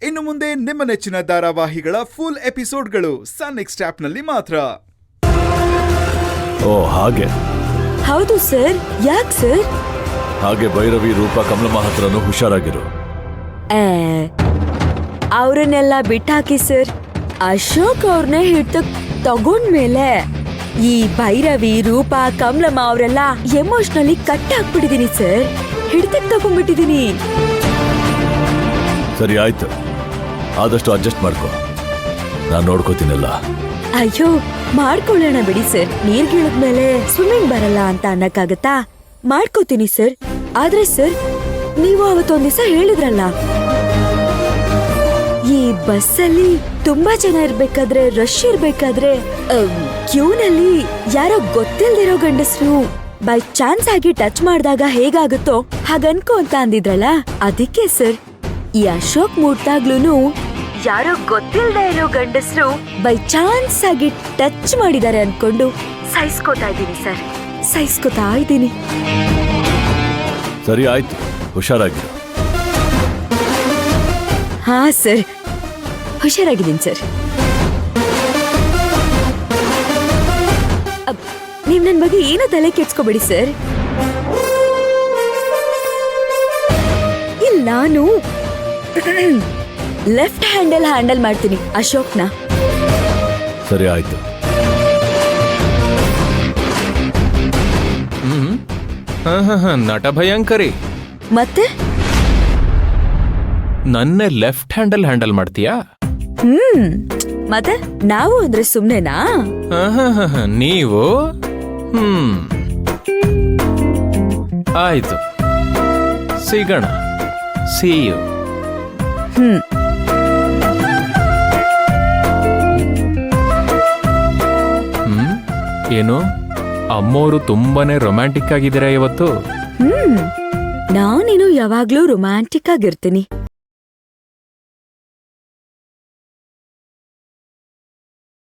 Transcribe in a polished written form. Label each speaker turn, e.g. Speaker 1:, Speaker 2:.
Speaker 1: ಇನ್ನು ಮುಂದೆ ನಿಮ್ಮ ನೆಚ್ಚಿನ ಧಾರಾವಾಹಿಗಳ ಫುಲ್ ಎಪಿಸೋಡ್ಗಳು ಸನ್ ನೆಕ್ಸ್ಟ್ ಆಪ್ನಲ್ಲಿ ಮಾತ್ರ.
Speaker 2: ಓ ಹಾಗೆ.
Speaker 3: ಹೌದು ಸರ್. ಯಾಕೆ ಸರ್?
Speaker 2: ಹಾಗೆ ಭೈರವಿ, ರೂಪಾ, ಕಮಲಮ್ಮ ಹತ್ರನೂ ಹುಷಾರಾಗಿರು.
Speaker 3: ಅವ್ರನ್ನೆಲ್ಲ ಬಿಟ್ಟಾಕಿ ಸರ್. ಅಶೋಕ್ ಅವ್ರನ್ನೇ ಹಿಡ್ತಕ್ ತಗೊಂಡ್ಮೇಲೆ ಈ ಭೈರವಿ, ರೂಪಾ, ಕಮಲಮ್ಮ ಅವರೆಲ್ಲ ಎಮೋಷನಲಿ ಕಟ್ ಹಾಕ್ಬಿಟ್ಟಿದೀನಿ ಸರ್. ಹಿಡ್ತಕ್ ತಗೊಂಡ್ಬಿಟ್ಟಿದೀನಿ.
Speaker 2: ಸರಿ ಆಯ್ತು, ಆದಷ್ಟು ಅಡ್ಜಸ್ಟ್ ಮಾಡ್ಕೊ, ನಾನ್ ನೋಡ್ಕೋತೀನಲ್ಲ.
Speaker 3: ಅಯ್ಯೋ ಮಾಡ್ಕೊಳ್ಳೋಣ ಬಿಡಿ ಸರ್. ನೀರ್ಗಿಳಿದ್ಮೇಲೆ ಸ್ವಿಮ್ಮಿಂಗ್ ಬರಲ್ಲ ಅಂತ ಅನ್ನಕ್ಕಾಗತ್ತಾ? ಮಾಡ್ಕೋತೀನಿ ಸರ್. ಆದ್ರೆ ಸರ್, ನೀವು ಅವತ್ತೊಂದ್ ದಿವಸ ಹೇಳಿದ್ರಲ್ಲ, ಈ ಬಸ್ಸಲ್ಲಿ ತುಂಬಾ ಜನ ಇರ್ಬೇಕಾದ್ರೆ, ರಶ್ ಇರ್ಬೇಕಾದ್ರೆ ಕ್ಯೂನಲ್ಲಿ ಯಾರೋ ಗೊತ್ತಿಲ್ದಿರೋ ಗಂಡಸ್ರು ಬೈ ಚಾನ್ಸ್ ಆಗಿ ಟಚ್ ಮಾಡಿದಾಗ ಹೇಗಾಗುತ್ತೋ ಹಾಗನ್ಕೋ ಅಂತ ಅಂದಿದ್ರಲ್ಲ, ಅದಕ್ಕೆ ಸರ್ ಈ ಅಶೋಕ್ ಮೂಡ್ತಾಗ್ಲೂನು ಯಾರೋ ಗೊತ್ತಿಲ್ದೇ ಇರೋ ಗಂಡಸ್ರು ಬೈ ಚಾನ್ಸ್ ಆಗಿ ಟಚ್ ಮಾಡಿದ್ದಾರೆ ಅನ್ಕೊಂಡು ಸಹಿಸ್ಕೋತಾ ಇದ್ದೀನಿ ಸರ್. ಸಹಿಸ್ಕೋತಾ ಇದ್ದೀನಿ.
Speaker 2: ಸರಿ ಆಯ್ತು, ಹುಷಾರಾಗಿರು.
Speaker 3: ಹಾ ಸರ್, ಹುಷಾರಾಗಿದ್ದೀನಿ ಸರ್. ನೀವ್ ನನ್ ಬಗ್ಗೆ ಏನೋ ತಲೆ ಕೆಡ್ಸ್ಕೊಬೇಡಿ ಸರ್. ಇಲ್ಲ, ನಾನು ಲೆಫ್ಟ್ ಹ್ಯಾಂಡಲ್ ಮಾಡ್ತೀನಿ ಅಶೋಕ್ನ.
Speaker 2: ಸರಿ ಆಯ್ತು.
Speaker 4: ನಟ ಭಯಂಕರಿ.
Speaker 3: ಮತ್ತೆ
Speaker 4: ನನ್ನೇ ಲೆಫ್ಟ್ ಹ್ಯಾಂಡಲ್ ಮಾಡ್ತೀಯಾ?
Speaker 3: ಮತ್ತೆ ನಾವು ಅಂದ್ರೆ ಸುಮ್ನೆನಾ?
Speaker 4: ನೀವು ಆಯ್ತು, ಸಿಗೋಣ. See you. ಏನು ಅಮ್ಮೋರು ತುಂಬಾನೇ ರೊಮ್ಯಾಂಟಿಕ್ ಆಗಿದ್ದೀರಾ ಇವತ್ತು?
Speaker 3: ನಾನೇನು ಯಾವಾಗ್ಲೂ ರೊಮ್ಯಾಂಟಿಕ್ ಆಗಿರ್ತೀನಿ.